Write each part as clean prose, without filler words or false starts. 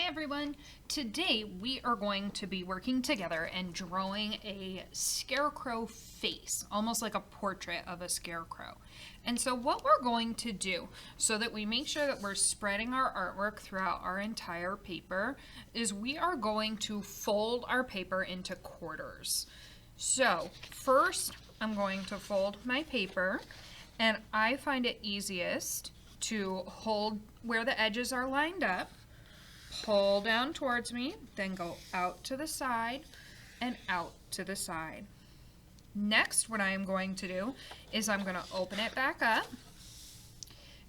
everyone. Today we are going to be working together and drawing a scarecrow face, almost like a portrait of a scarecrow. And so what we're going to do so that we make sure that we're spreading our artwork throughout our entire paper is we are going to fold our paper into quarters. So first I'm going to fold my paper, and I find it easiest to hold where the edges are lined up, pull down towards me, then go out to the side and out to the side. Next, what I am going to do is I'm going to open it back up,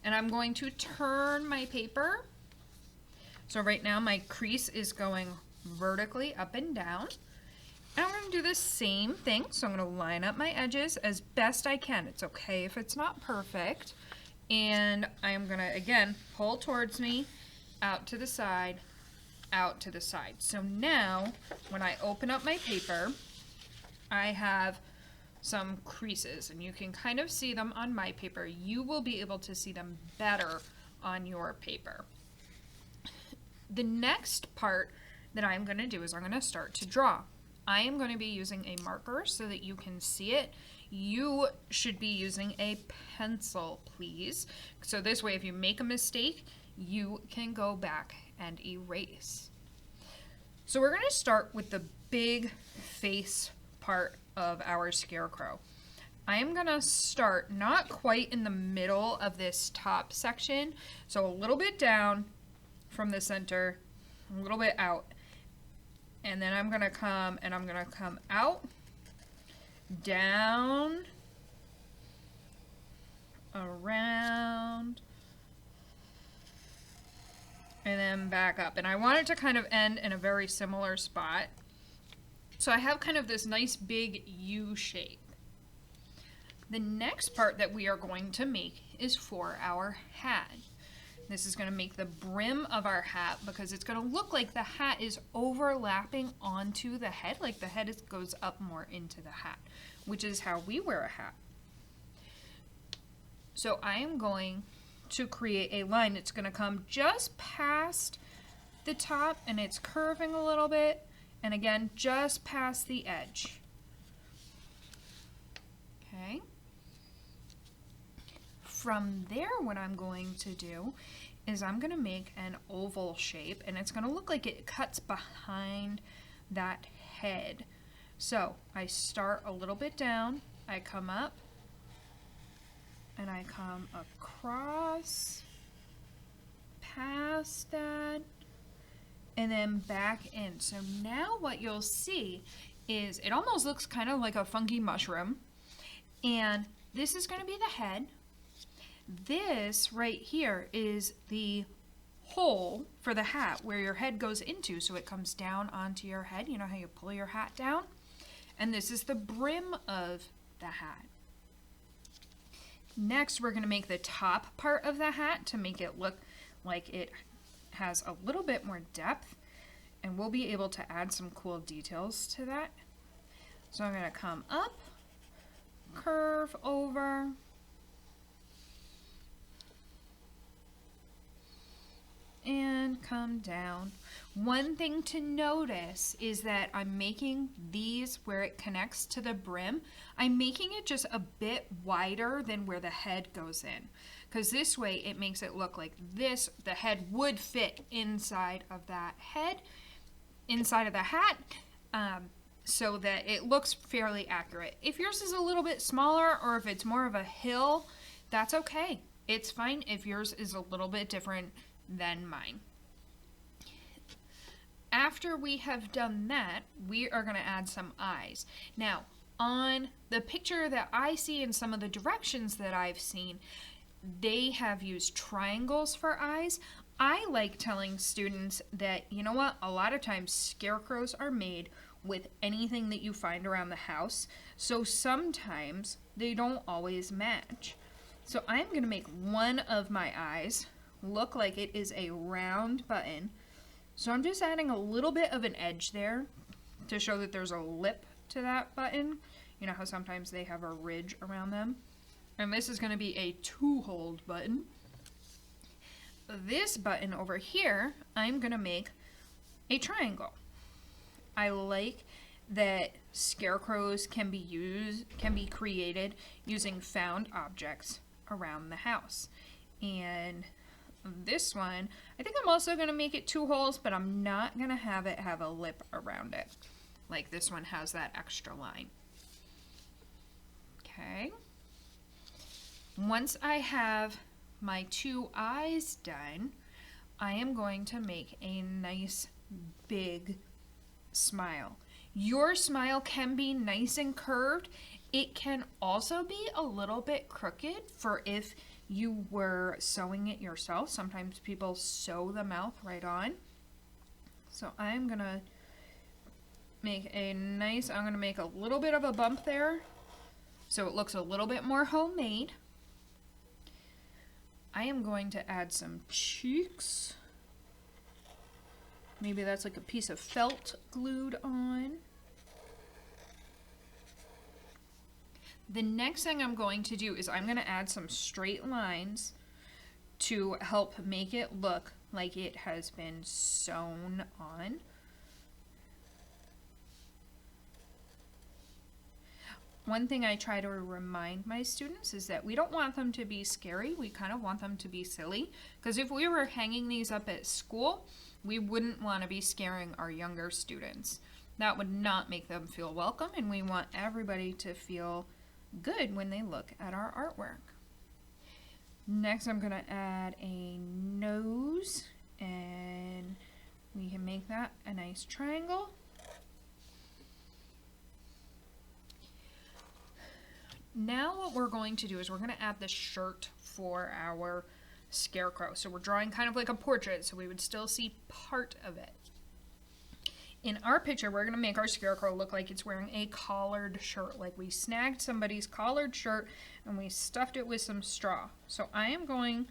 and I'm going to turn my paper. So right now my crease is going vertically up and down. And I'm going to do the same thing. So I'm going to line up my edges as best I can. It's okay if it's not perfect. And I am going to, again, pull towards me, out to the side, out to the side. So now, when I open up my paper, I have some creases, and you can kind of see them on my paper. You will be able to see them better on your paper. The next part that I'm going to do is I'm going to start to draw. I am going to be using a marker so that you can see it. You should be using a pencil, please. So this way, if you make a mistake, you can go back and erase. So we're going to start with the big face part of our scarecrow. I am going to start not quite in the middle of this top section, so a little bit down from the center, a little bit out. And then I'm going to come out, down, around, and then back up. And I want it to kind of end in a very similar spot. So I have kind of this nice big U shape. The next part that we are going to make is for our hat. This is going to make the brim of our hat because it's going to look like the hat is overlapping onto the head, like the head goes up more into the hat, which is how we wear a hat. So I am going to create a line that's going to come just past the top, and it's curving a little bit, and again, just past the edge. Okay. From there, what I'm going to do is I'm going to make an oval shape, and it's going to look like it cuts behind that head. So I start a little bit down, I come up, and I come across, past that, and then back in. So now what you'll see is it almost looks kind of like a funky mushroom, and this is going to be the head. This right here is the hole for the hat where your head goes into, so it comes down onto your head. You know how you pull your hat down? And this is the brim of the hat. Next, we're going to make the top part of the hat to make it look like it has a little bit more depth, and we'll be able to add some cool details to that. So I'm going to come up, curve over, and come down. One thing to notice is that I'm making these where it connects to the brim, I'm making it just a bit wider than where the head goes in, because this way it makes it look like this, the head would fit inside of that head, inside of the hat, so that it looks fairly accurate. If yours is a little bit smaller, or if it's more of a hill, that's okay. It's fine if yours is a little bit different than mine. After we have done that, we are going to add some eyes. Now, on the picture that I see and some of the directions that I've seen, they have used triangles for eyes. I like telling students that, you know what, a lot of times scarecrows are made with anything that you find around the house, so sometimes they don't always match. So I'm going to make one of my eyes look like it is a round button. So I'm just adding a little bit of an edge there to show that there's a lip to that button. You know how sometimes they have a ridge around them? And this is going to be a 2-hold button. This button over here, I'm going to make a triangle. I like that scarecrows can be created using found objects around the house. And this one, I think I'm also going to make it 2 holes, but I'm not going to have it have a lip around it. Like this one has that extra line. Okay. Once I have my 2 eyes done, I am going to make a nice big smile. Your smile can be nice and curved. It can also be a little bit crooked for if you were sewing it yourself. Sometimes people sew the mouth right on. So I'm gonna make I'm gonna make a little bit of a bump there so it looks a little bit more homemade. I am going to add some cheeks. Maybe that's like a piece of felt glued on. The next thing I'm going to do is I'm going to add some straight lines to help make it look like it has been sewn on. One thing I try to remind my students is that we don't want them to be scary. We kind of want them to be silly. Because if we were hanging these up at school, we wouldn't want to be scaring our younger students. That would not make them feel welcome, and we want everybody to feel good when they look at our artwork. Next, I'm going to add a nose, and we can make that a nice triangle. Now what we're going to do is we're going to add the shirt for our scarecrow. So we're drawing kind of like a portrait, so we would still see part of it. In our picture, we're going to make our scarecrow look like it's wearing a collared shirt, like we snagged somebody's collared shirt and we stuffed it with some straw. So I am going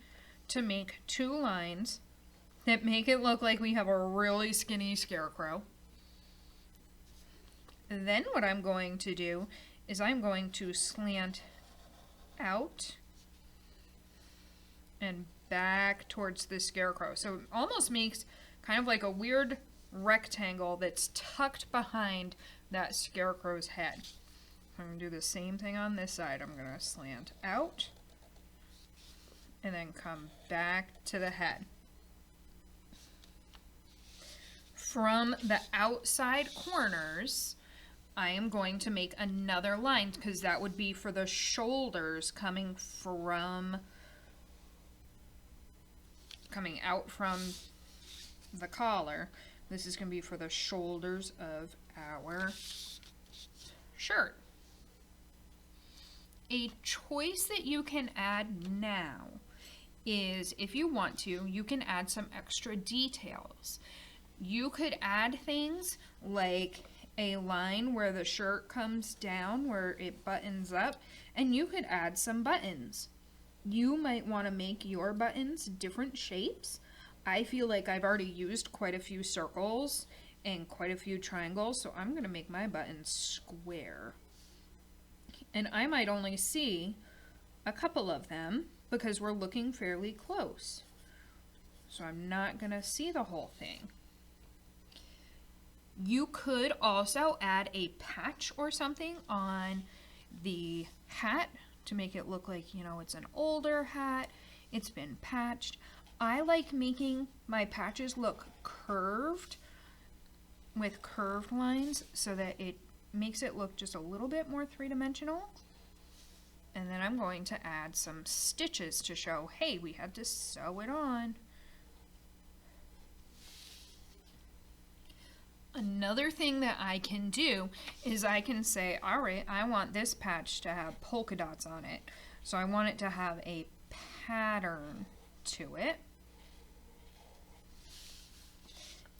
to make 2 lines that make it look like we have a really skinny scarecrow. And then what I'm going to do is I'm going to slant out and back towards the scarecrow. So it almost makes kind of like a weird rectangle that's tucked behind that scarecrow's head. I'm going to do the same thing on this side. I'm going to slant out and then come back to the head. From the outside corners, I am going to make another line because that would be for the shoulders coming out from the collar. This is going to be for the shoulders of our shirt. A choice that you can add now is, if you want to, you can add some extra details. You could add things like a line where the shirt comes down, where it buttons up, and you could add some buttons. You might want to make your buttons different shapes. I feel like I've already used quite a few circles and quite a few triangles, so I'm going to make my buttons square. And I might only see a couple of them because we're looking fairly close. So I'm not going to see the whole thing. You could also add a patch or something on the hat to make it look like, you know, it's an older hat. It's been patched. I like making my patches look curved with curved lines so that it makes it look just a little bit more three-dimensional. And then I'm going to add some stitches to show, hey, we had to sew it on. Another thing that I can do is I can say, all right, I want this patch to have polka dots on it. So I want it to have a pattern to it.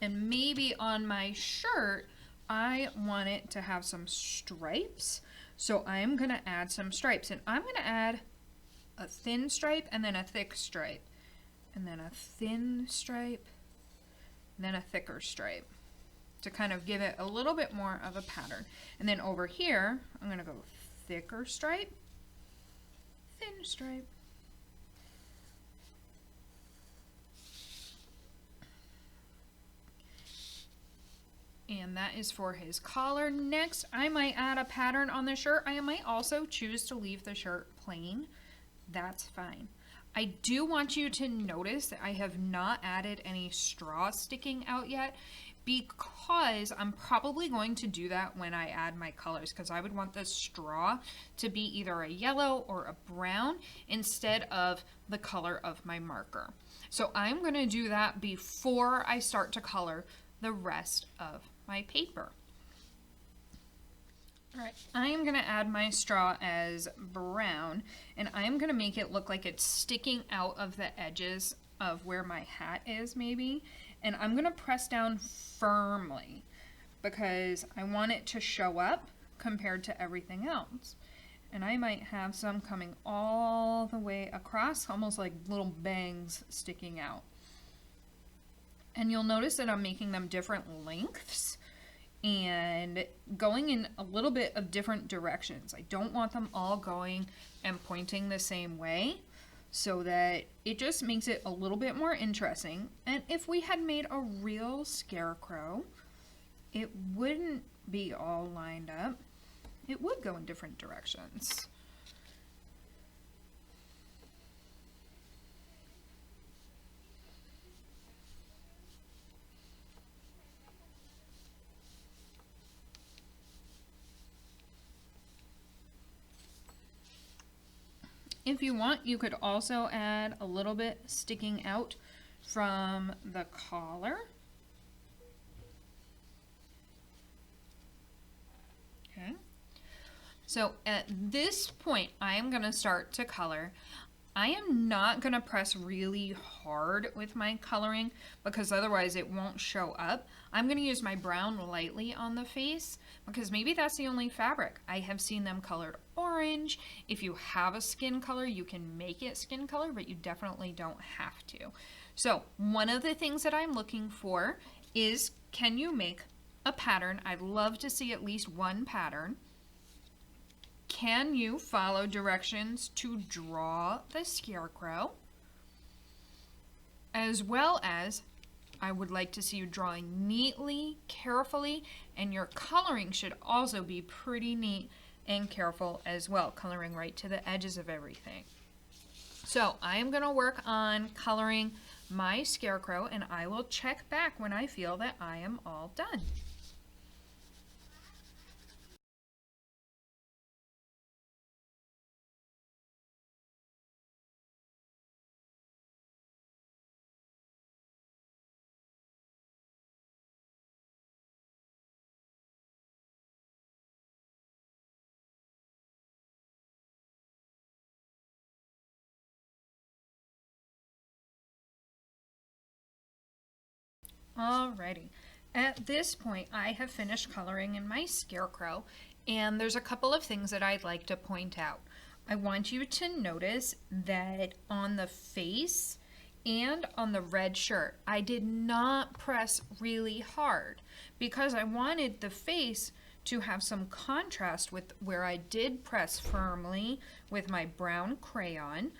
And maybe on my shirt, I want it to have some stripes. So I'm going to add some stripes. And I'm going to add a thin stripe and then a thick stripe. And then a thin stripe, and then a thicker stripe, to kind of give it a little bit more of a pattern. And then over here, I'm going to go thicker stripe, thin stripe. and that is for his collar. Next, I might add a pattern on the shirt. I might also choose to leave the shirt plain. That's fine. I do want you to notice that I have not added any straw sticking out yet, because I'm probably going to do that when I add my colors, because I would want the straw to be either a yellow or a brown instead of the color of my marker. So I'm going to do that before I start to color the rest of my paper. All right, I am going to add my straw as brown, and I'm going to make it look like it's sticking out of the edges of where my hat is maybe. And I'm going to press down firmly because I want it to show up compared to everything else. And I might have some coming all the way across, almost like little bangs sticking out. And you'll notice that I'm making them different lengths and going in a little bit of different directions. I don't want them all going and pointing the same way, so that it just makes it a little bit more interesting. And if we had made a real scarecrow, it wouldn't be all lined up. It would go in different directions. If you want, you could also add a little bit sticking out from the collar. Okay. So at this point, I am going to start to color. I am not going to press really hard with my coloring because otherwise it won't show up. I'm going to use my brown lightly on the face because maybe that's the only fabric. I have seen them colored orange. If you have a skin color, you can make it skin color, but you definitely don't have to. So one of the things that I'm looking for is, can you make a pattern? I'd love to see at least one pattern. Can you follow directions to draw the scarecrow? As well as, I would like to see you drawing neatly, carefully, and your coloring should also be pretty neat and careful as well, coloring right to the edges of everything. So I am going to work on coloring my scarecrow, and I will check back when I feel that I am all done. Alrighty, at this point I have finished coloring in my scarecrow, and there's a couple of things that I'd like to point out. I want you to notice that on the face and on the red shirt, I did not press really hard because I wanted the face to have some contrast with where I did press firmly with my brown crayon,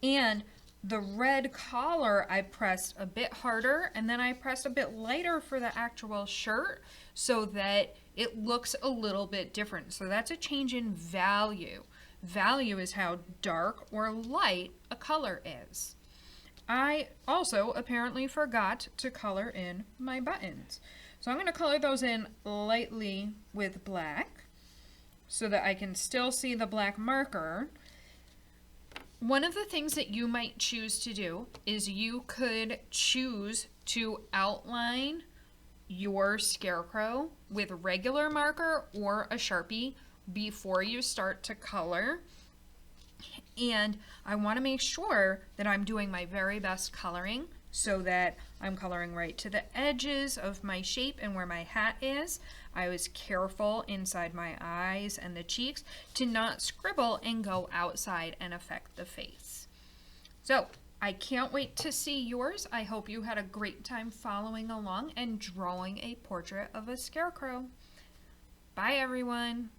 and the red collar I pressed a bit harder, and then I pressed a bit lighter for the actual shirt so that it looks a little bit different. So that's a change in value. Value is how dark or light a color is. I also apparently forgot to color in my buttons. So I'm going to color those in lightly with black so that I can still see the black marker. One of the things that you might choose to do is you could choose to outline your scarecrow with a regular marker or a Sharpie before you start to color. And I want to make sure that I'm doing my very best coloring so that I'm coloring right to the edges of my shape and where my hat is. I was careful inside my eyes and the cheeks to not scribble and go outside and affect the face. So I can't wait to see yours. I hope you had a great time following along and drawing a portrait of a scarecrow. Bye everyone.